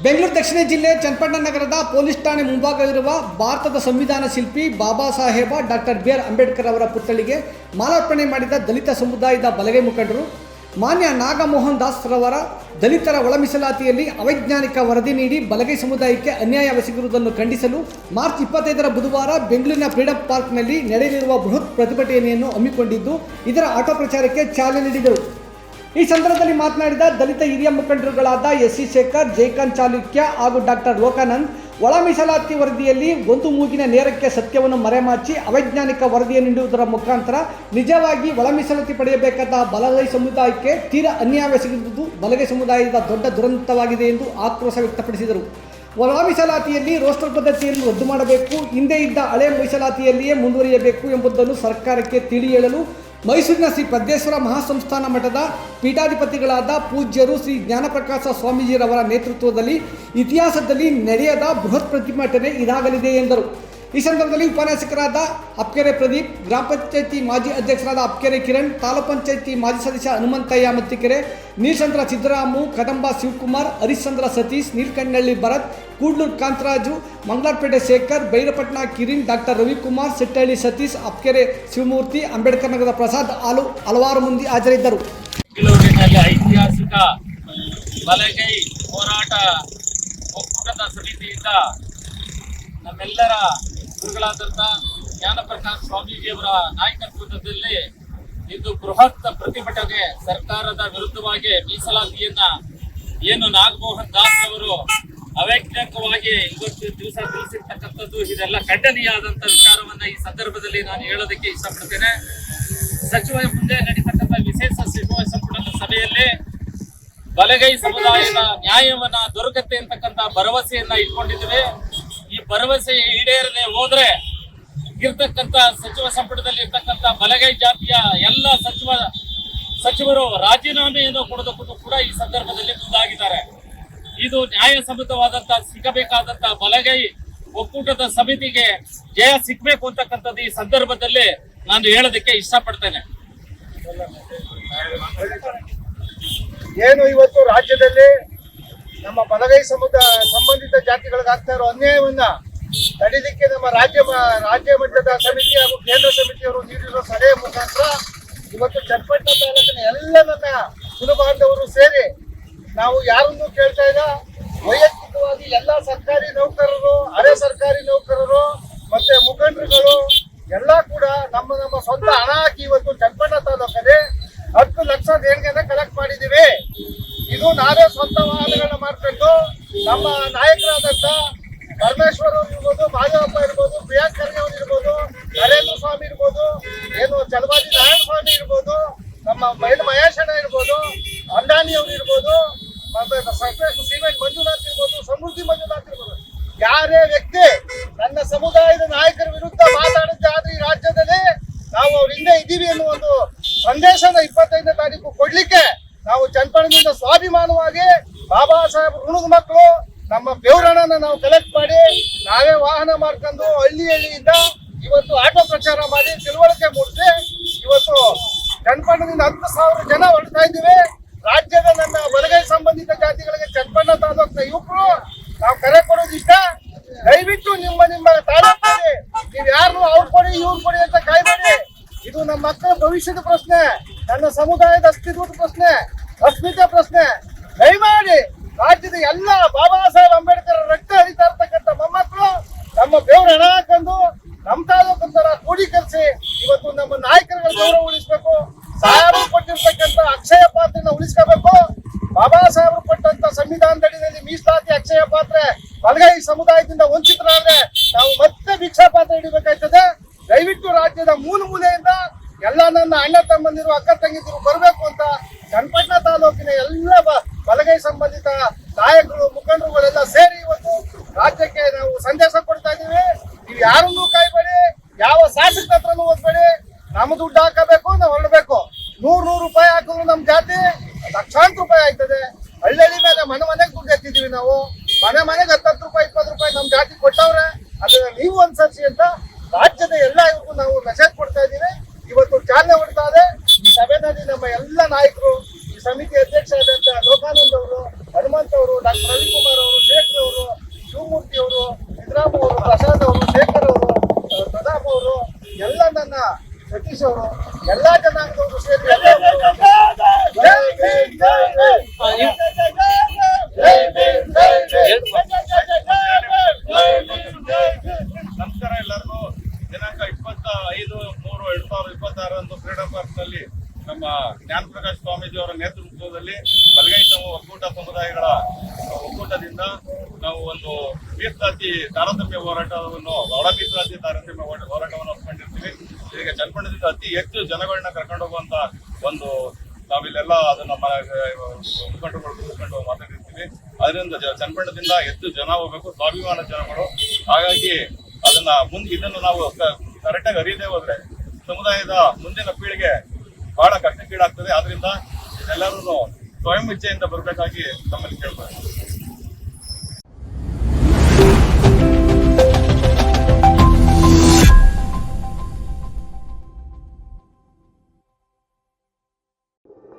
ಬೆಂಗಳೂರು ದಕ್ಷಿಣ ಜಿಲ್ಲೆ ಚನ್ನಪಟ್ಟಣ ನಗರದ ಪೊಲೀಸ್ ಠಾಣೆ ಮುಂಭಾಗವಿರುವ ಭಾರತದ ಸಂವಿಧಾನ ಶಿಲ್ಪಿ ಬಾಬಾ ಸಾಹೇಬ ಡಾಕ್ಟರ್ ಬಿ.ಆರ್. ಅಂಬೇಡ್ಕರ್ ಅವರ ಪುತ್ಥಳಿಗೆ ಮಾಲಾರ್ಪಣೆ ಮಾಡಿದ ದಲಿತ ಸಮುದಾಯದ ಬಲಗೈ ಮುಖಂಡರು ಮಾನ್ಯ ನಾಗಮೋಹನ್ ದಾಸ್ ರವರ ದಲಿತರ ಒಳ ಮೀಸಲಾತಿಯಲ್ಲಿ ಅವೈಜ್ಞಾನಿಕ ವರದಿ ನೀಡಿ ಬಲಗೈ ಸಮುದಾಯಕ್ಕೆ ಅನ್ಯಾಯವೆಸಗಿರುವುದನ್ನು ಖಂಡಿಸಲು ಮಾರ್ಚ್ 25ರ ಬುಧವಾರ ಬೆಂಗಳೂರಿನ ಫ್ರೀಡಂ ಪಾರ್ಕ್ನಲ್ಲಿ ನಡೆಯಲಿರುವ ಬೃಹತ್ ಪ್ರತಿಭಟನೆಯನ್ನು ಹಮ್ಮಿಕೊಂಡಿದ್ದು ಇದರ ಆಟೋ ಪ್ರಚಾರಕ್ಕೆ ಚಾಲನೆ ನೀಡಿದರು. ಈ ಸಂದರ್ಭದಲ್ಲಿ ಮಾತನಾಡಿದ ದಲಿತ ಹಿರಿಯ ಮುಖಂಡರುಗಳಾದ ಎಸ್.ಸಿ. ಶೇಖರ್, ಜೈಕಾಂತ್ ಚಾಲುಕ್ಯ ಹಾಗೂ ಡಾಕ್ಟರ್ ಲೋಕಾನಂದ್, ಒಳ ಮೀಸಲಾತಿ ವರದಿಯಲ್ಲಿ ಒಂದು ಮೂಗಿನ ನೇರಕ್ಕೆ ಸತ್ಯವನ್ನು ಮರೆಮಾಚಿ ಅವೈಜ್ಞಾನಿಕ ವರದಿಯನ್ನು ನೀಡುವುದರ ಮುಖಾಂತರ ನಿಜವಾಗಿ ಒಳ ಮೀಸಲಾತಿ ಪಡೆಯಬೇಕಾದ ಬಲಗೈ ಸಮುದಾಯಕ್ಕೆ ತೀರಾ ಅನ್ಯಾಯವೆಸಗಿರುವುದು ಬಲಗೈ ಸಮುದಾಯದ ದೊಡ್ಡ ದುರಂತವಾಗಿದೆ ಎಂದು ಆಕ್ರೋಶ ವ್ಯಕ್ತಪಡಿಸಿದರು. ಒಳ ಮೀಸಲಾತಿಯಲ್ಲಿ ರೋಸ್ಟರ್ ಪದ್ಧತಿಯನ್ನು ರದ್ದು ಮಾಡಬೇಕು, ಹಿಂದೆ ಇದ್ದ ಹಳೆ ಮೀಸಲಾತಿಯಲ್ಲಿಯೇ ಮುಂದುವರಿಯಬೇಕು ಎಂಬುದನ್ನು ಸರ್ಕಾರಕ್ಕೆ ತಿಳಿ ಹೇಳಲು ಮೈಸೂರಿನ ಶ್ರೀ ಪದ್ಮೇಶ್ವರ ಮಹಾಸಂಸ್ಥಾನ ಮಠದ ಪೀಠಾಧಿಪತಿಗಳಾದ ಪೂಜ್ಯರು ಶ್ರೀ ಜ್ಞಾನಪ್ರಕಾಶ ಸ್ವಾಮೀಜಿರವರ ನೇತೃತ್ವದಲ್ಲಿ ಇತಿಹಾಸದಲ್ಲಿ ನಡೆಯದ ಬೃಹತ್ ಪ್ರತಿಭಟನೆ ಇದಾಗಲಿದೆ ಎಂದರು. ಈ ಸಂದರ್ಭದಲ್ಲಿ ಉಪನ್ಯಾಸಕರಾದ ಅಪ್ಕೆರೆ ಪ್ರದೀಪ್, ಗ್ರಾಮ ಪಂಚಾಯಿತಿ ಮಾಜಿ ಅಧ್ಯಕ್ಷರಾದ ಅಪ್ಕೆರೆ ಕಿರಣ್, ತಾಲೂಕು ಪಂಚಾಯಿತಿ ಮಾಜಿ ಸದಸ್ಯ ಹನುಮಂತಯ್ಯ ಮತ್ತಿಕೆರೆ, ನೀಲಚಂದ್ರ ಸಿದ್ದರಾಮು, ಕದಂಬ ಶಿವಕುಮಾರ್, ಹರಿಶ್ಚಂದ್ರ ಸತೀಶ್, ನೀಲಕಂಡಳ್ಳಿ ಭರತ್, ಕೂಡ್ಲೂರು ಕಾಂತರಾಜು, ಮಂಗಳಾರಪೇಟೆ ಶೇಖರ್, ಬೈರಪಟ್ಟಣ ಕಿರಣ್, ಡಾಕ್ಟರ್ ರವಿಕುಮಾರ್, ಸೆಟ್ಟಹಳ್ಳಿ ಸತೀಶ್, ಅಪ್ಕೆರೆ ಶಿವಮೂರ್ತಿ, ಅಂಬೇಡ್ಕರ್ ನಗರದ ಪ್ರಸಾದ್ ಹಲವಾರು ಮಂದಿ ಹಾಜರಿದ್ದರು. ಬೆಂಗಳೂರಿನಲ್ಲಿ ಐತಿಹಾಸಿಕ ಬಲಗೈ ಹೋರಾಟ ಒಕ್ಕೂಟದ ಸಮಿತಿಯಿಂದ ನಮ್ಮೆಲ್ಲರ ಗುರುಗಳಾದಂಥ ಜ್ಞಾನಪ್ರಕಾಶ ಸ್ವಾಮೀಜಿಯವರ ನಾಯಕತ್ವದಲ್ಲಿ ಇದು ಬೃಹತ್ ಪ್ರತಿಭಟನೆ ಸರ್ಕಾರದ ವಿರುದ್ಧವಾಗಿ ಮೀಸಲಾತಿಯನ್ನ ಏನು ನಾಗಮೋಹನ್ ದಾಸ್ ಅವರು ಅವೈಜ್ಞಾನಿಕವಾಗಿ ಇವತ್ತು ದಿವಸ ತಿಳಿಸಿರ್ತಕ್ಕಂಥದ್ದು ಇದೆಲ್ಲ ಖಂಡನೀಯವಾದಂಥ ವಿಚಾರವನ್ನ ಈ ಸಂದರ್ಭದಲ್ಲಿ ನಾನು ಹೇಳೋದಕ್ಕೆ ಇಷ್ಟಪಡ್ತೇನೆ. ಸಚಿವ ಮುಂದೆ ನಡೀತಕ್ಕಂಥ ವಿಶೇಷ ಸಚಿವ ಸಂಪುಟದ ಸಭೆಯಲ್ಲಿ ಬಲಗೈ ಸಮುದಾಯದ ನ್ಯಾಯವನ್ನ ದೊರಕತ್ತೆ ಅಂತಕ್ಕಂಥ ಭರವಸೆಯನ್ನ ಇಟ್ಕೊಂಡಿದ್ದೇವೆ. ಈ ಭರವಸೆ ಈಡೇರದೆ ಹೋದ್ರೆ ಇರ್ತಕ್ಕಂಥ ಸಚಿವ ಸಂಪುಟದಲ್ಲಿ ಇರ್ತಕ್ಕಂಥ ಬಲಗೈ ಜಾತಿಯ ಎಲ್ಲ ಸಚಿವರು ರಾಜೀನಾಮೆಯನ್ನು ಕೊಡೋದಕ್ಕೂ ಕೂಡ ಈ ಸಂದರ್ಭದಲ್ಲಿ ಮುಂದಾಗಿದ್ದಾರೆ. ಇದು ನ್ಯಾಯಸಮ್ಮತವಾದಂತ ಸಿಗಬೇಕಾದಂತ ಬಲಗೈ ಒಕ್ಕೂಟದ ಸಮಿತಿಗೆ ಜಯ ಸಿಗ್ಬೇಕು ಅಂತಕ್ಕಂಥದ್ದು ಈ ಸಂದರ್ಭದಲ್ಲಿ ನಾನು ಹೇಳೋದಕ್ಕೆ ಇಷ್ಟಪಡ್ತೇನೆ. ಏನು ಇವತ್ತು ರಾಜ್ಯದಲ್ಲಿ ನಮ್ಮ ಬಲಗೈ ಸಂಬಂಧಿತ ಜಾತಿಗಳಿಗಾಗ್ತಾ ಇರೋ ಅನ್ಯಾಯವನ್ನ ತಡಿಲಿಕ್ಕೆ ನಮ್ಮ ರಾಜ್ಯ ಮಟ್ಟದ ಸಮಿತಿ ಹಾಗೂ ಕೇಂದ್ರ ಸಮಿತಿಯವರು ನೀಡಿರೋ ಸಲಹೆ ಮುಖಾಂತರ ಇವತ್ತು ಚನ್ನಪಟ್ಟಣ ತಾಲೂಕಿನ ಎಲ್ಲ ನನ್ನ ಕುಲಬಾಂಧವರು ಸೇರಿ ನಾವು ಯಾರನ್ನೂ ಕೇಳ್ತಾ ಇಲ್ಲ, ವೈಯಕ್ತಿಕವಾಗಿ ಎಲ್ಲ ಸರ್ಕಾರಿ ನೌಕರರು, ಅರೆ ಸರ್ಕಾರಿ ನೌಕರರು ಮತ್ತೆ ಮುಖಂಡರುಗಳು ಎಲ್ಲ ಕೂಡ ನಮ್ಮ ಸ್ವಂತ ಹಣ ಹಾಕಿ ಇವತ್ತು ಚನ್ನಪಟ್ಟಣ ತಾಲೂಕಲ್ಲಿ 10 ಲಕ್ಷ ದೇಣಿಗೆನ ಕಲೆಕ್ಟ್ ಮಾಡಿದ್ದೀವಿ. ಇದು ನಾವೇ ಸ್ವಂತ ವಾಹನಗಳನ್ನ ಮಾಡ್ಕೊಂಡು ನಮ್ಮ ನಾಯಕರಾದಂತ ಪರಮೇಶ್ವರ್ ಅವರು ಇರ್ಬೋದು, ಮಾಧವಪ್ಪ ಇರ್ಬೋದು, ಪ್ರಿಯಾಂಕ್ ಖರ್ಗೆ ಅವರು ಇರ್ಬೋದು, ನರೇಂದ್ರ ಸ್ವಾಮಿ ಇರ್ಬೋದು, ಏನು ಚಲವಾದಿ ನಾರಾಯಣ ಸ್ವಾಮಿ ಇರ್ಬೋದು, ನಮ್ಮ ಮಹೇಶಣ್ಣ ಇರ್ಬೋದು, ಅಂದಾನಿ ಅವರು ಇರ್ಬೋದು, ಸಿಮೆಂಟ್ ಮಂಜುನಾಥ್ ಇರ್ಬೋದು, ಸಮೃದ್ಧಿ ಮಂಜುನಾಥ್ ಇರ್ಬೋದು, ಯಾರೇ ವ್ಯಕ್ತಿ ನನ್ನ ಸಮುದಾಯದ ನಾಯಕರ ವಿರುದ್ಧ ಮಾತಾಡಿದ್ದಾದ್ರೆ ಈ ರಾಜ್ಯದಲ್ಲಿ ನಾವು ಅವ್ರ ಹಿಂದೆ ಇದ್ದೀವಿ ಅನ್ನೋ ಒಂದು ಸಂದೇಶನ 25ನೇ ತಾರೀಕು ಕೊಡ್ಲಿಕ್ಕೆ ನಾವು ಚನ್ನಪಟ್ಟಣದಿಂದ ಸ್ವಾಭಿಮಾನವಾಗಿ ಬಾಬಾ ಸಾಹೇಬ್ ಋಣದ ಮಕ್ಕಳು ನಮ್ಮ ಬೆವರಣನ ನಾವು ಕಲೆಕ್ಟ್ ಮಾಡಿ ನಾವೇ ವಾಹನ ಮಾಡ್ಕೊಂಡು ಹಳ್ಳಿಯಿಂದ ಇವತ್ತು ಆಟೋ ಪ್ರಚಾರ ಮಾಡಿ ತಿಳುವಳಿಕೆ ಮೂಡಿಸಿ ಇವತ್ತು ಚನ್ನಪಟ್ಟಣದಿಂದ 10,000 ಜನ ಹೊರಡ್ತಾ ಇದ್ದೀವಿ. ರಾಜ್ಯದ ನನ್ನ ಬಲಗೈ ಸಂಬಂಧಿತ ಜಾತಿಗಳಿಗೆ ಚನ್ನಪಟ್ಟಣ ತಾಲೂಕಿನ ಯುವಕರು ನಾವು ಕರೆ ಕೊಡೋದಿಷ್ಟ, ದಯವಿಟ್ಟು ನಿಮ್ಮ ತಾಲೂಕಲ್ಲಿ ನೀವು ಯಾರು ಅವ್ರು ಕೊಡಿ ಇವ್ರು ಕೊಡಿ ಅಂತ ಕಾಯ್ಬೇಡಿ. ಇದು ನಮ್ಮ ಮಕ್ಕಳ ಭವಿಷ್ಯದ ಪ್ರಶ್ನೆ, ನನ್ನ ಸಮುದಾಯದ ಅಸ್ತಿತ್ವದ ಪ್ರಶ್ನೆ, ಅಸ್ಮಿತೆ ಪ್ರಶ್ನೆ. ದಯಮಾಡಿ ರಾಜ್ಯದ ಎಲ್ಲ ಬಾಬಾ ಸಾಹೇಬ್ ಅಂಬೇಡ್ಕರ್ ರಕ್ತ ಹರಿತಾ ಇರ್ತಕ್ಕಂಥ ಮೊಮ್ಮಕ್ಕಳು ನಮ್ಮ ಬೆವರು ಹಣ ಹಾಕೊಂಡು ನಮ್ಮ ತಾಲೂಕಂತರ ಕ್ರೋಢೀಕರಿಸಿ ಇವತ್ತು ನಮ್ಮ ನಾಯಕರುಗಳ ಗೌರವ ಉಳಿಸ್ಬೇಕು. ಸಾಹೇಬರು ಕೊಟ್ಟಿರ್ತಕ್ಕಂಥ ಅಕ್ಷಯ ಪಾತ್ರೆನ ಉಳಿಸ್ಕೋಬೇಕು. ಬಾಬಾ ಸಾಹೇಬರು ಕೊಟ್ಟಂತ ಸಂವಿಧಾನದಡಿಯಲ್ಲಿ ಮೀಸಲಾತಿ ಅಕ್ಷಯ ಪಾತ್ರೆ ಬಲಗೈ ಸಮುದಾಯದಿಂದ ವಂಚಿತರಾದ್ರೆ ನಾವು ಮತ್ತೆ ಭಿಕ್ಷಾ ಪಾತ್ರೆ ಹಿಡಿಬೇಕಾಗ್ತದೆ. ದಯವಿಟ್ಟು ರಾಜ್ಯದ ಮೂಲೆಯಿಂದ ಎಲ್ಲ ನನ್ನ ಅಣ್ಣ ತಮ್ಮಂದಿರು, ಅಕ್ಕ ತಂಗಿದಿರು ಬರಬೇಕು ಅಂತ ಚನ್ನಪಟ್ಟಣ ತಾಲೂಕಿನ ಎಲ್ಲ ಬಲಗೈ ಸಂಬಂಧಿತ ನಾಯಕರು, ಮುಖಂಡರುಗಳೆಲ್ಲ ಸೇರಿ ಇವತ್ತು ರಾಜ್ಯಕ್ಕೆ ನಾವು ಸಂದೇಶ ಕೊಡ್ತಾ ಇದೀವಿ. ನೀವು ಯಾರನ್ನೂ ಕಾಯ್ಬೇಡಿ, ಯಾವ ಶಾಸಕರ ಹತ್ರನೂ ಓದ್ಬೇಡಿ. ನಮ್ಮ ದುಡ್ಡು ಹಾಕಬೇಕು, ನಾವು ಹೊರಡಬೇಕು. 100 ರೂಪಾಯಿ ಹಾಕಿದ್ರು ನಮ್ಮ ಜಾತಿ ಲಕ್ಷಾಂತರ ರೂಪಾಯಿ ಆಯ್ತದೆ. ಹಳ್ಳಿ ಮೇಲೆ ಮನೆಗೆ ದುಡ್ಡು ಎತ್ತಿದೀವಿ ನಾವು. ಮನೆಗೆ 10 ರೂಪಾಯಿ 20 ರೂಪಾಯಿ ನಮ್ಮ ಜಾತಿ ಕೊಟ್ಟವ್ರೆ, ಅದನ್ನ ನೀವು ಅನುಸರಿಸಿ ಅಂತ ರಾಜ್ಯದ ಎಲ್ಲ ಇವತ್ತು ನಾವು ಮೆಸೇಜ್ ಕೊಡ್ತಾ ಇದ್ದೀವಿ. ಇವತ್ತು ಚಾಲನೆ ಹೊಡ್ತಾ ಇದೆ ಈ ಸಭೆಯಲ್ಲಿ ನಮ್ಮ ಎಲ್ಲ ನಾಯಕರು, ಈ ಸಮಿತಿ ಅಧ್ಯಕ್ಷ ಆದಂತ ಲೋಕಾನಂದ್ ಅವರು, ಹನುಮಂತ್ ಅವರು, ಡಾಕ್ಟರ್ ರವಿಕುಮಾರ್ ಅವರು, ಶೇಖರ್ ಅವರು, ಶಿವಮೂರ್ತಿ ಅವರು, ಸಿದ್ದರಾಮ ಅವರು, ಪ್ರಸಾದ್ ಅವರು, ಶೇಖರ್ ಅವರು, ಪ್ರತಾಪ್ ಅವರು, ಎಲ್ಲ ನನ್ನ ಸತೀಶ್ ಅವರು, ಎಲ್ಲಾ ಜನಾಂಗದವರು ಸೇರಿ ನಮಸ್ಕಾರ ಎಲ್ಲರಿಗೂ. ದಿನಾಂಕ 25/3/2026 ಫ್ರೀಡಂ ಪಾರ್ಕ್ ನಲ್ಲಿ ನಮ್ಮ ಜ್ಞಾನ ಪ್ರಕಾಶ್ ಸ್ವಾಮೀಜಿ ಅವರ ನೇತೃತ್ವದಲ್ಲಿ ಬಲಗೈ ಒಕ್ಕೂಟ ಸಮುದಾಯಗಳ ಒಕ್ಕೂಟದಿಂದ ನಾವು ಒಂದು ಮೀಸಲಾತಿ ತಾರತಮ್ಯ ಹೋರಾಟವನ್ನು ಒಳ ಮೀಸಲಾತಿ ತಾರತಮ್ಯ ಹೋರಾಟವನ್ನು ಹಮ್ಮಿಕೊಂಡಿರ್ತೀವಿ. ಈಗ ಚನ್ನಪಟ್ಟಣದಿಂದ ಅತಿ ಹೆಚ್ಚು ಜನಗಳನ್ನ ಕರ್ಕೊಂಡು ಹೋಗುವಂತ ಒಂದು ನಾವಿಲ್ಲೆಲ್ಲ ಅದನ್ನ ಮುಖಂಡರು ಮಾತಾಡಿರ್ತೀವಿ. ಅದರಿಂದ ಚನ್ನಪಟ್ಟಣದಿಂದ ಹೆಚ್ಚು ಜನ ಹೋಗ್ಬೇಕು, ಸ್ವಾಭಿಮಾನ ಜನಗಳು. ಹಾಗಾಗಿ ಅದನ್ನ ಇದನ್ನು ನಾವು ಕರೆಕ್ಟಾಗಿ ಅರಿಯದೇ ಹೋದ್ರೆ ಸಮುದಾಯದ ಮುಂದಿನ ಪೀಳಿಗೆ ಬಹಳ ಕಷ್ಟಕ್ಕೀಡಾಗ್ತದೆ. ಆದ್ರಿಂದ ಎಲ್ಲರೂ ಸ್ವಯಂ ಇಚ್ಛೆಯಿಂದ ಬರಬೇಕಾಗಿ ನಮ್ಮಲ್ಲಿ ಕೇಳ್ತಾರೆ.